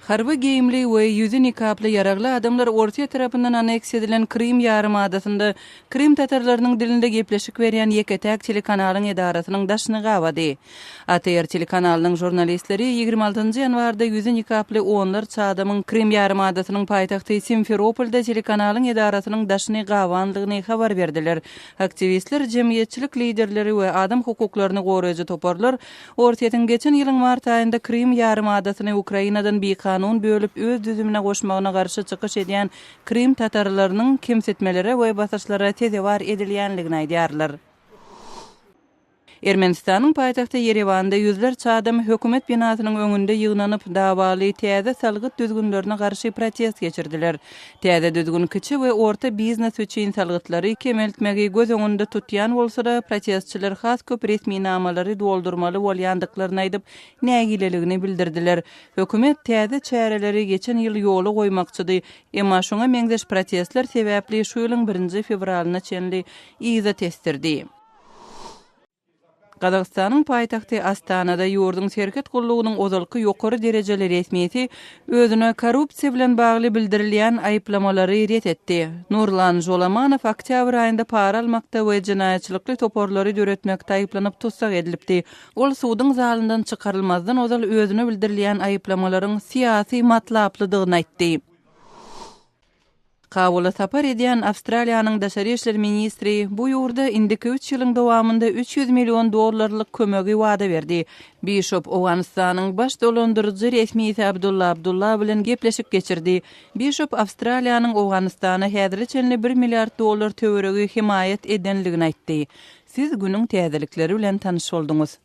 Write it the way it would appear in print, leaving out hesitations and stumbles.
Harby giyimli we yüzü nikaply yaragly adamlar Orta tarapyndan aneks edilen Krim yarımadasynda Krim tatarlarynyň dilinde gepleşik berýän Ýeketäk telekanalyň edarasynyň daşyny gawady. ATR telekanalynyň jurnalistleri 26-njy ýanwarda yüzü nikaply onlar adamyň Krim yarımadasynyň paýtagty Simferopolda telekanalyň edarasynyň daşyny gawandygyny habar berdiler. Aktivistler, jemgyýetçilik liderleri we adam hukuklaryny goraýjy toparlar Ortaýatyň geçen ýylyň mart aýynda Krim yarımadasyny Ukrainadan bir kanun bölüp öz düzümine goşmagyna garşy çykyş edýän Krim tatarlarynyň kemsetmeleri we basaşlara tezewar edilýänligini aýdýarlar. Ermenistanyň paýtagty Yerewanda yüzlerçe adam hökümet binasynyň öňünde ýygnanyp dawaly täze salgyt düzgünlerine garşy protest geçirdiler. Täze düzgün kiçi we orta biznes üçin salgytlary kemeltmegi göz öňünde tutýan bolsa-da protestçiler has köp resmi namalary doldurmaly bolýandyklaryny aýdyp nägileligini bildirdiler. Hökümet täze çäreleri geçen ýyl ýoly goýmakçydy. Emma şoňa meňzeş protestler sebäpli şu ýylyň 1 fevralyna çenli iza testirdi. Qazaqstanyň paýtagty Astanada ýurdun serket gullugynyň ozalky ýokary derejeli resmiýeti özüne korrupsiýa bilen bagly bildirilýän aýyplamалary ret etdi. Nurlan Jolamanow oktyabr aýynda para almakda we jinaýatçylykly toporlary döretmekde aýyplanyp tutsak edilipdi. Ol suwdyň zalyndan çykarylmazdan ozal özüne bildirilýän aýyplamalaryň siýasy matlaplydygyny aýtdy. Kabula sapar edýän Awstraliýanyň daşary işler ministri bu ýurda indiki 3 ýylyň dowamında $300 milyon kömegi wada berdi. Bishop Owganistanyň baş dolandyrjy resmiýeti Abdullah bilen gepleşik geçirdi. Bishop Awstraliýanyň Owganistana häzirçe $1 milliard töweregi himayet edenligini aýtdy. Siz günüň täzelikleri bilen tanyş boldunuz.